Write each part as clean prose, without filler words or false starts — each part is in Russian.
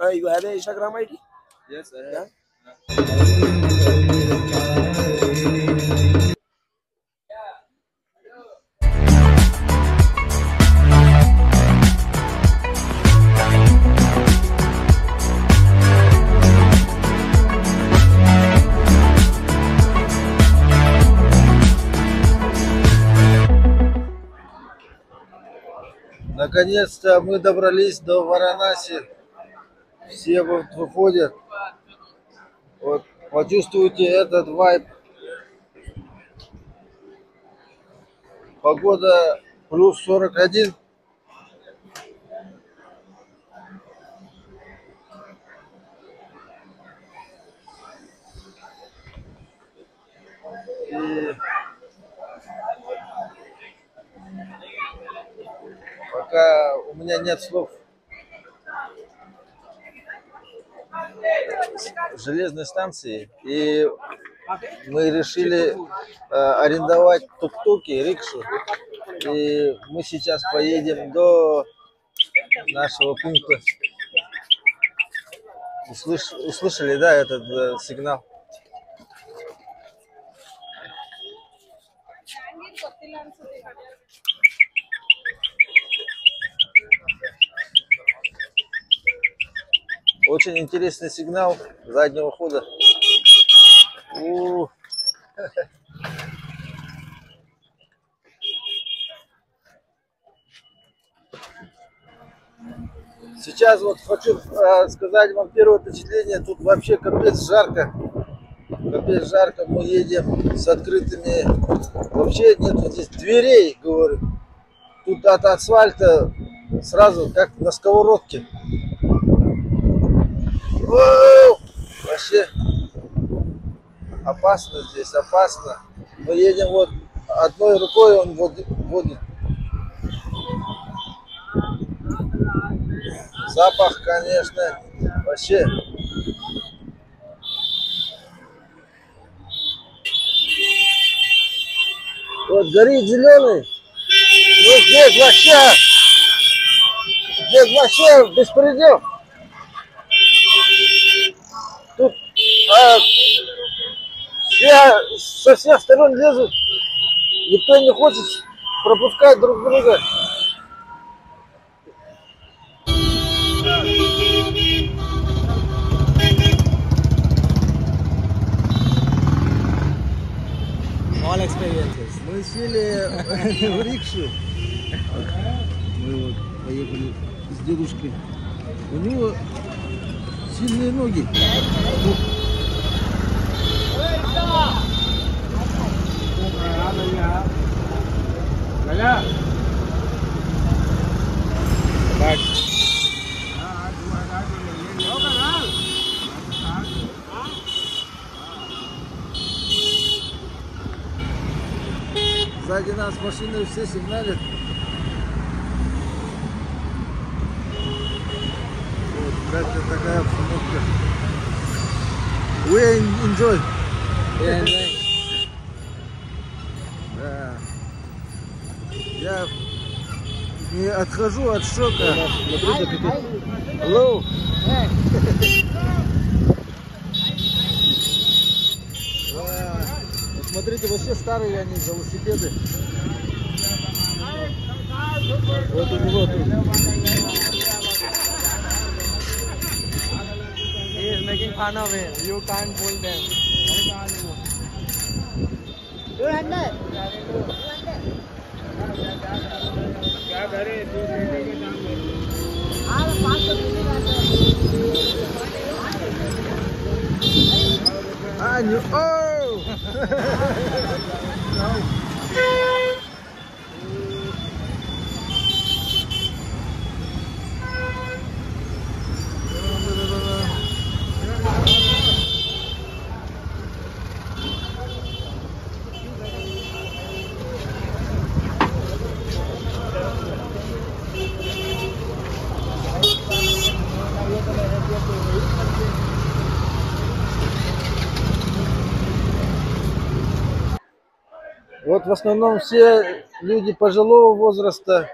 You have an Instagram ID? Yes, I Yeah. have. Наконец-то мы добрались до Варанаси. Все вот выходят. Вот, почувствуйте этот вайб. Погода плюс 41. И пока у меня нет слов. Железной станции, и мы решили арендовать тук-туки, рикшу, и мы сейчас поедем до нашего пункта. Услышали, да, этот сигнал? Очень интересный сигнал заднего хода. Сейчас вот хочу сказать вам первое впечатление. Тут вообще капец жарко. Капец жарко. Мы едем с открытыми. Вообще нету здесь дверей, говорю. Тут от асфальта сразу как на сковородке. Вообще опасно здесь, опасно. Мы едем вот одной рукой, он водит. Запах, конечно, вообще. Вот горит зеленый. Ну здесь вообще беспредел. Тут все со всех сторон лезут. Никто не хочет пропускать друг друга. All experiences. Мы сели в рикшу. Мы вот поехали с дедушкой. У него сильные ноги. Сзади нас машины все сигналят. Вот такая обстановка. We enjoy. Да. Я не отхожу от шока. Hello. Смотрите, вообще старые они велосипеды. Вот у него тут. He is making fun of him. You can't pull them. Вот в основном все люди пожилого возраста.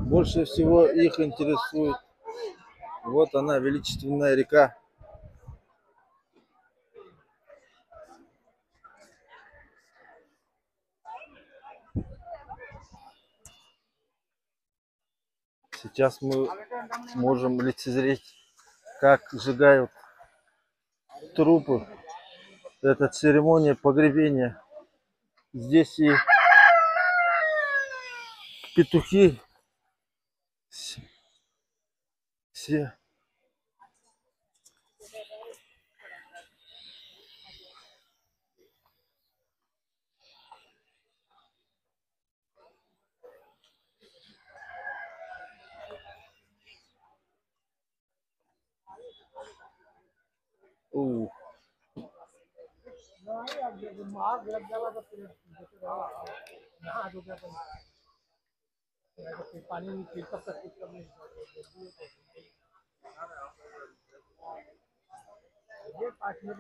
Больше всего их интересует вот она, величественная река. Сейчас мы можем лицезреть, как сжигают трупы. Это церемония погребения. Здесь и петухи все.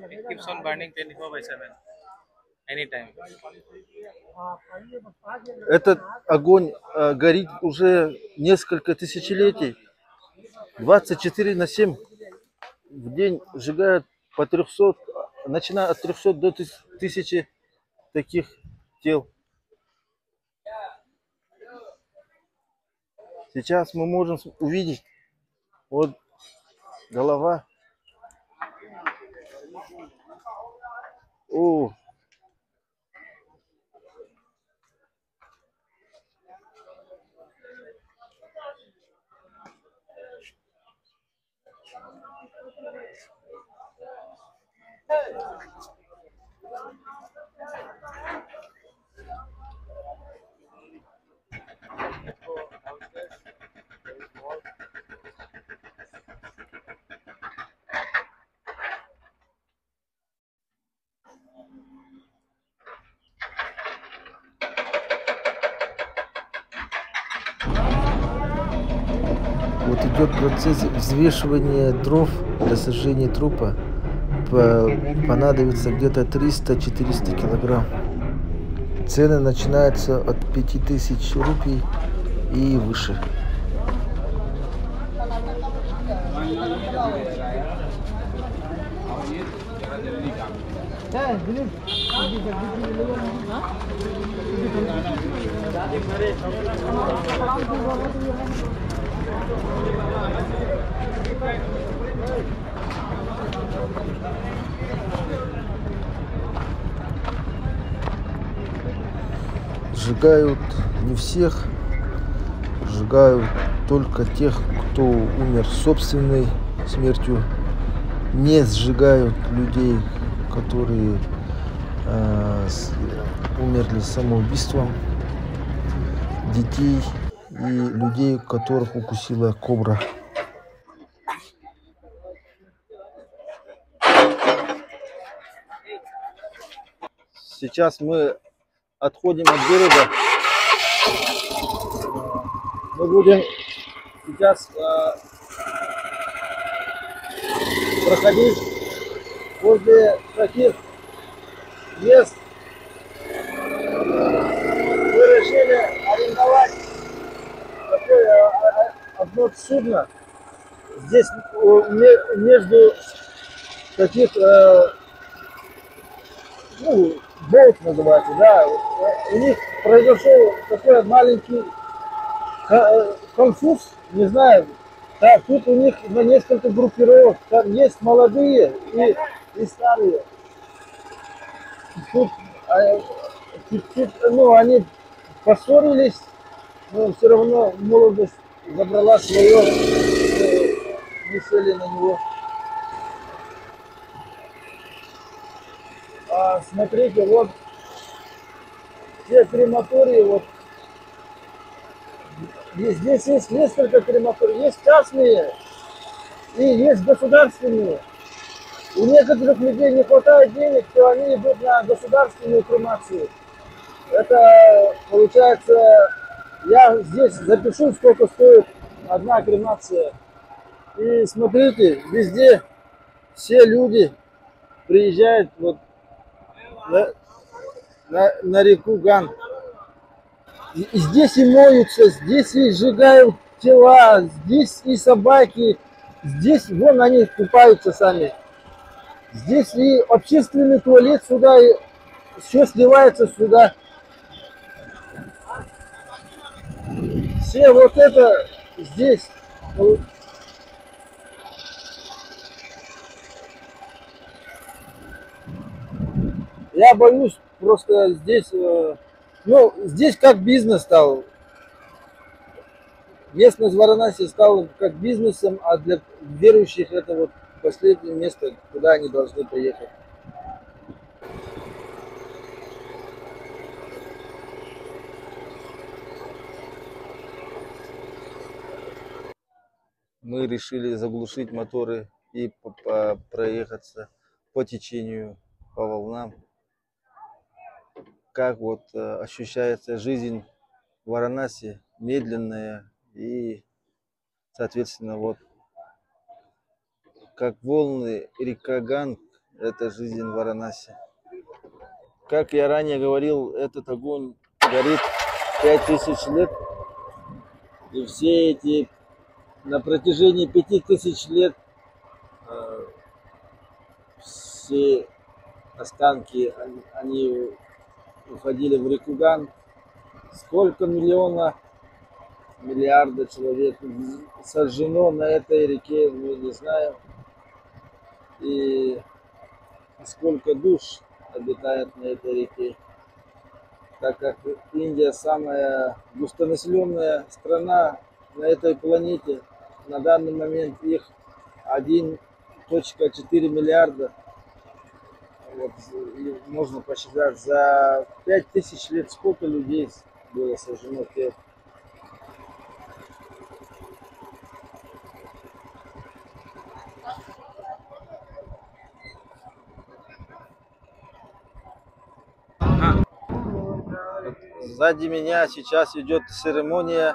It keeps on burning 24/7, anytime. Этот огонь горит уже несколько тысячелетий. 24/7 в день сжигают по 300, начиная от 300 до 1000 таких тел. Сейчас мы можем увидеть вот голова. О, вот идет процесс взвешивания дров для сожжения трупа. Понадобится где-то 300-400 килограмм. Цены начинаются от 5000 рупий и выше. Сжигают не всех, сжигают только тех, кто умер собственной смертью. Не сжигают людей, которые умерли самоубийством, детей и людей, которых укусила кобра. Сейчас мы отходим от берега. Мы будем сейчас проходить возле таких мест. Мы решили арендовать такое одно судно. Здесь между таких, болт называется, да. У них произошел такой маленький конфуз, не знаю. Да, тут у них на несколько группировок. Там есть молодые и старые. Тут, они поссорились, но все равно молодость забрала свое, не сели на него. Смотрите, вот все крематории, вот здесь есть несколько крематорий, есть частные и есть государственные. У некоторых людей не хватает денег, то они идут на государственную кремацию. Это получается, я здесь запишу, сколько стоит одна кремация. И смотрите, везде все люди приезжают вот на реку Ган. И здесь и моются, здесь и сжигают тела, здесь и собаки, здесь вон они купаются сами. Здесь и общественный туалет сюда, и все сливается сюда. Все вот это здесь. Я боюсь просто здесь, ну, здесь как бизнес стал. Местность Варанаси стала как бизнесом, а для верующих это вот последнее место, куда они должны приехать. Мы решили заглушить моторы и проехаться по течению, по волнам. Как вот ощущается жизнь в Варанаси, медленная и, соответственно, вот как волны река Ганг, это жизнь в Варанаси. Как я ранее говорил, этот огонь горит 5000 лет, и все эти на протяжении 5000 лет все останки, они уходили в реку Ганг. Сколько миллиарда человек сожжено на этой реке, мы не знаем. И сколько душ обитает на этой реке. Так как Индия самая густонаселенная страна на этой планете, на данный момент их 1,4 миллиарда. Вот, можно посчитать, за 5000 лет сколько людей было сожжено. Сзади меня сейчас идет церемония.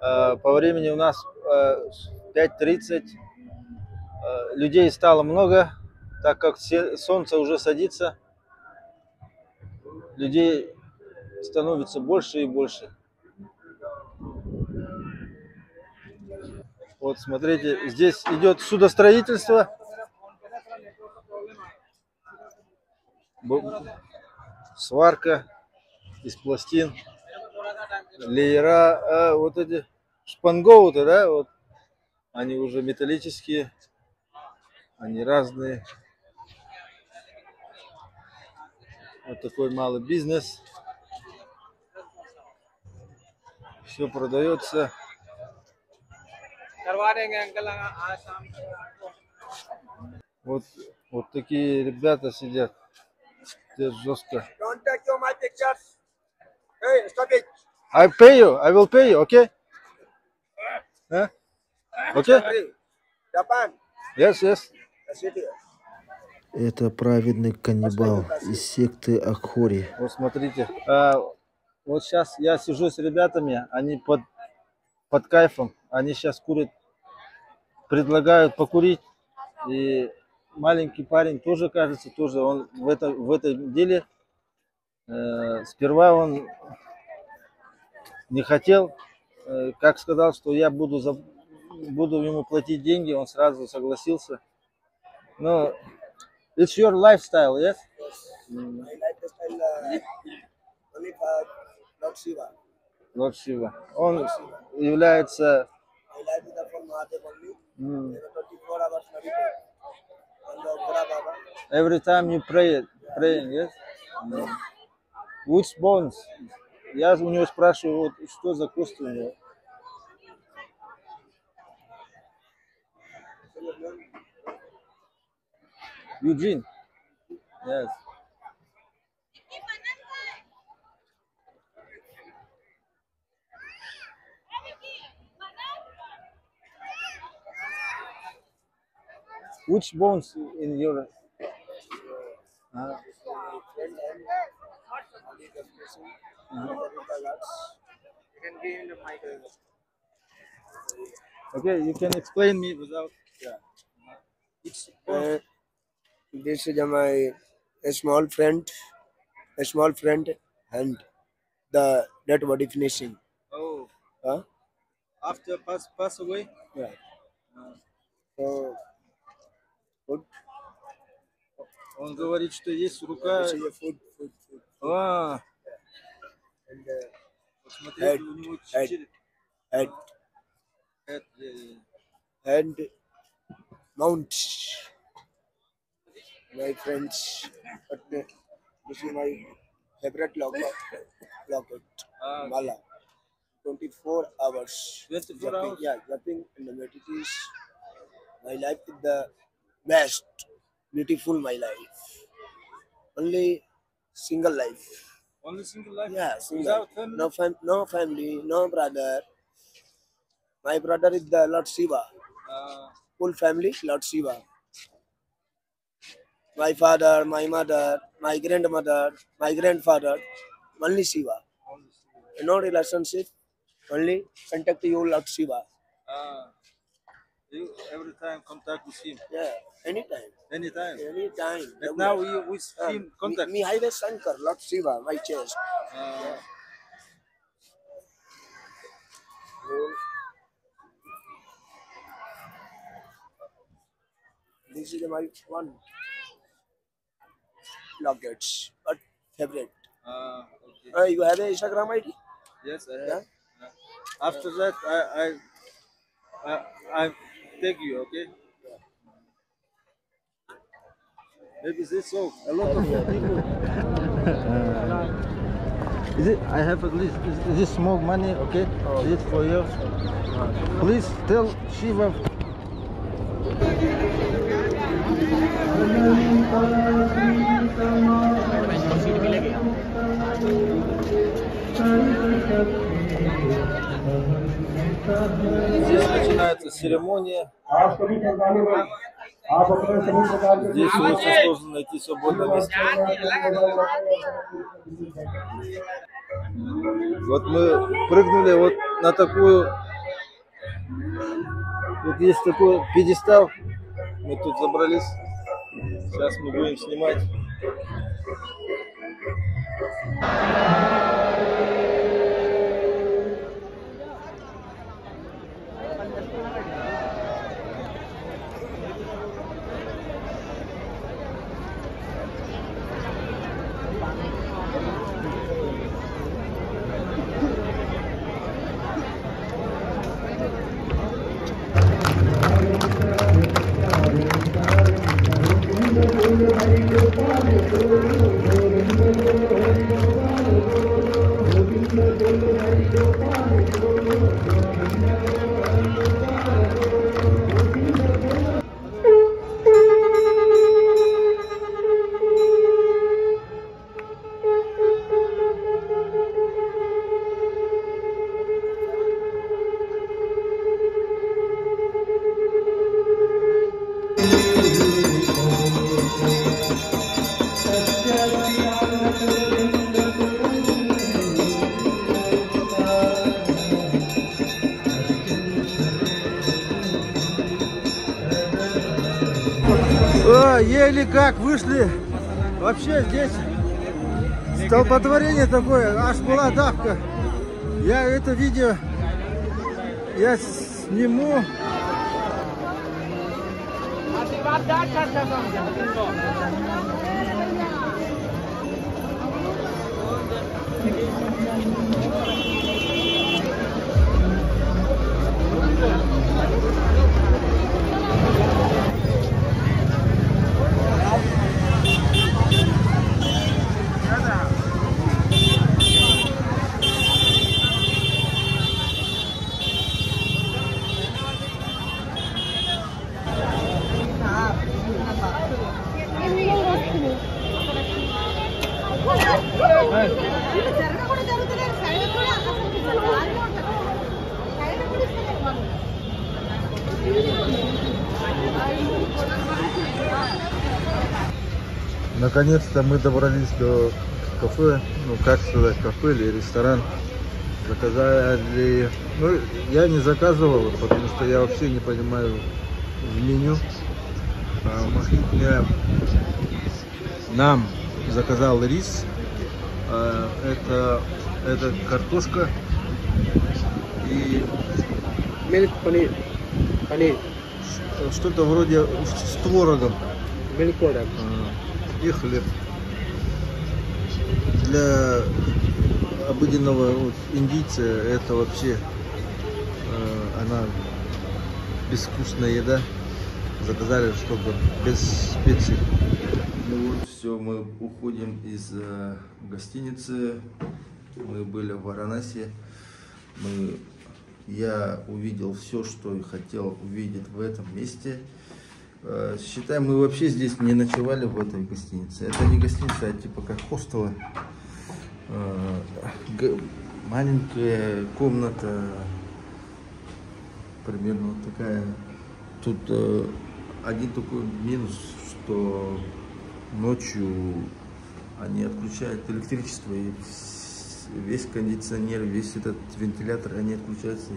По времени у нас 5:30. Людей стало много, так как солнце уже садится. Людей становится больше и больше. Вот смотрите, здесь идет судостроительство. Сварка из пластин, леера, вот эти шпангоуты, да, вот они уже металлические, они разные. Вот такой малый бизнес. Все продается. Вот, вот такие ребята сидят. Здесь жестко. Don't take your my pictures. Hey, stop it. I pay you. I will pay you. Okay? Huh? Okay? Japan. Yes, yes. That's it here. Это праведный каннибал из секты Акхори. Вот смотрите. Вот сейчас я сижу с ребятами, они под кайфом. Они сейчас курят, предлагают покурить. И маленький парень тоже, кажется, тоже он в этом деле. Сперва он не хотел, как сказал, что я буду ему платить деньги, он сразу согласился. Но it's your lifestyle, yes? I like the style only for Lord Shiva. Lord Shiva. Он является I like the for Mahadev only. 24 hours meditate. And the Bora Baba. every time you praying, yes? Which bones? Я у него спрашиваю, вот, что за кости у него. Eugene. Yes. Which bones in your? Okay, you can explain me without. Yeah. It's this is my a small friend, and the dead body finishing. Oh. Huh? After pass away? Yeah. So, food. Он говорит, что есть рука. This is a food. А, And посмотрите, у него четыре. head and mount. My friends, but this is my favorite locket. Mala. 24 hours. 24 hours? Yeah, jumping in the meditation. My life is the best, beautiful. My life. Only single life. Only single life? Yeah, single. Without family? No family, no brother. My brother is the Lord Shiva. Full family, Lord Shiva. My father, my mother, my grandmother, my grandfather, only Shiva. No relationship, only contact you, Lord Shiva. You every time contact with him? Yeah, anytime. Anytime? Anytime. And now you with him contact? Me highway Shankar, Lord Shiva, my chest. This is my one lockets, but favorite. Okay. You have a Instagram ID? Yes, I have. Yeah? After that, I take you, okay? Maybe this so a lot of people. Is it? I have at least. Is this small money? Okay. This for you. Please tell Shiva. Здесь начинается церемония. Здесь очень сложно найти свободное место. Вот мы прыгнули вот на такую. Вот есть такой пьедестал. Мы тут забрались. Сейчас мы будем снимать. Еле как вышли. Вообще здесь столпотворение такое, аж была давка. Я это видео сниму. Наконец-то мы добрались до кафе, ну как сказать, кафе или ресторан. Заказали, ну я не заказывал, потому что я вообще не понимаю в меню. Нам заказал рис, это картошка и Milk paneer. Paneer. Что-то вроде с творогом. Milk product. И хлеб. Для обыденного вот, индийца это вообще она безвкусная еда. Заказали, чтобы без специй. Ну вот, все, мы уходим из гостиницы. Мы были в Варанаси. Я увидел все, что и хотел увидеть в этом месте. Считаем, мы вообще здесь не ночевали в этой гостинице. Это не гостиница, а типа как хостел. Маленькая комната, примерно вот такая. Тут один такой минус, что ночью они отключают электричество, и весь кондиционер, весь этот вентилятор, они отключаются.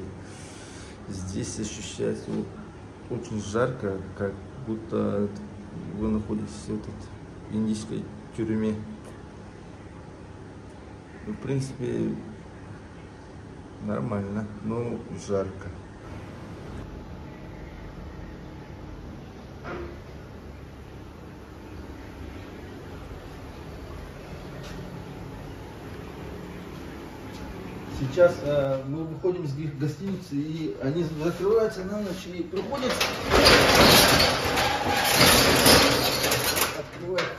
И здесь ощущается очень жарко, как будто вы находитесь в этой индийской тюрьме. В принципе, нормально, но жарко. Сейчас мы выходим из гостиницы, и они закрываются на ночь, и приходят открывать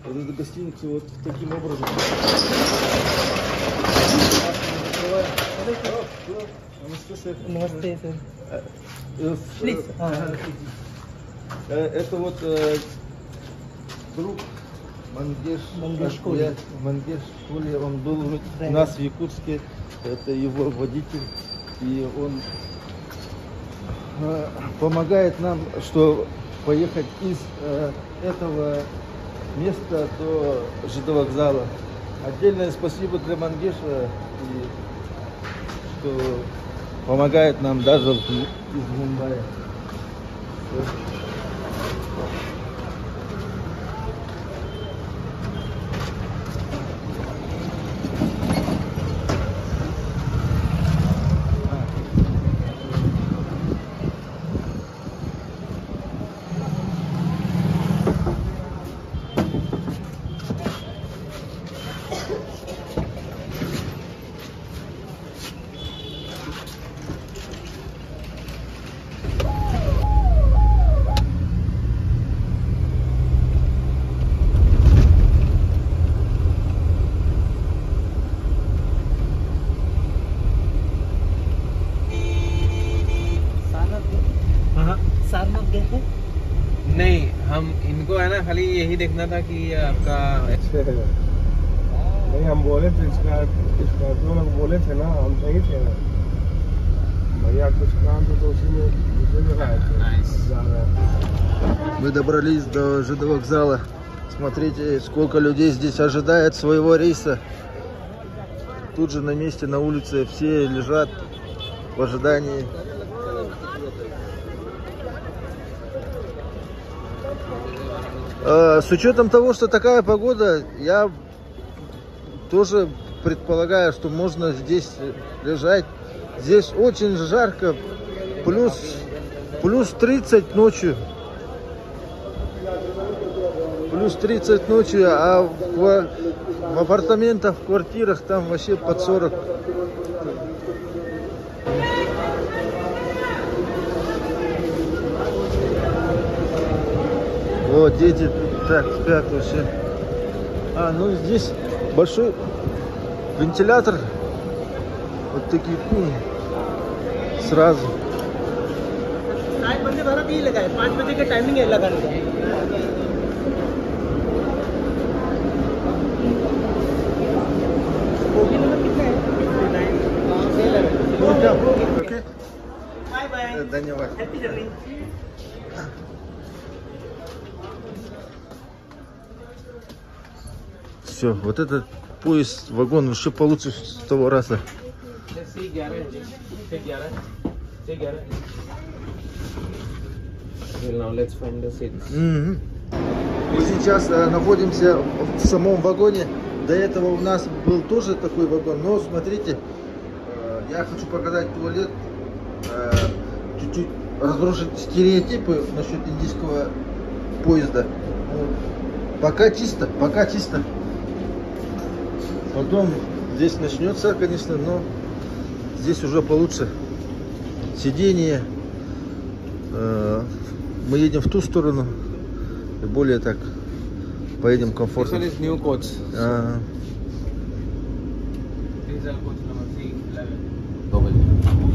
вот эту гостиницу вот таким образом. Это вот друг Мангеш Коли, он был у нас в Якутске, это его водитель, и он помогает нам, что поехать из этого места до ЖД вокзала. Отдельное спасибо для Мангеша, что помогает нам даже из Мумбаи. नहीं, हम इनको है ना खाली यही देखना था कि आपका नहीं, हम बोले थे इसका जो लोग बोले थे ना, हम सही थे ना भैया, कुछ काम तो उसी में मुझे लगाए थे। Мы добрались до ЖД вокзала. Смотрите, сколько людей здесь ожидает своего рейса. Тут же на месте, на улице все лежат в ожидании. С учетом того, что такая погода, я тоже предполагаю, что можно здесь лежать. Здесь очень жарко, плюс 30 ночью. Плюс 30 ночью, а в апартаментах, в квартирах там вообще под 40. Вот дети так спят вообще. Ну здесь большой вентилятор. Вот такие сразу. 7 बजे भारत ही लगा है, 5 बजे का टाइमिंग है लगाने का। बोगी नंबर कितना है? 59। Окей? Bye bye. धन्यवाद. Happy journey. Все, вот этот поезд, вагон еще получше 100 раза. Мы сейчас находимся в самом вагоне. До этого у нас был тоже такой вагон, но смотрите, я хочу показать туалет. чуть-чуть разрушить стереотипы насчет индийского поезда. Вот. Пока чисто, пока чисто. Потом здесь начнется, конечно, но здесь уже получше. Сиденье. Мы едем в ту сторону. И более так поедем комфортно. This one is new coach. А, These are coach number 311.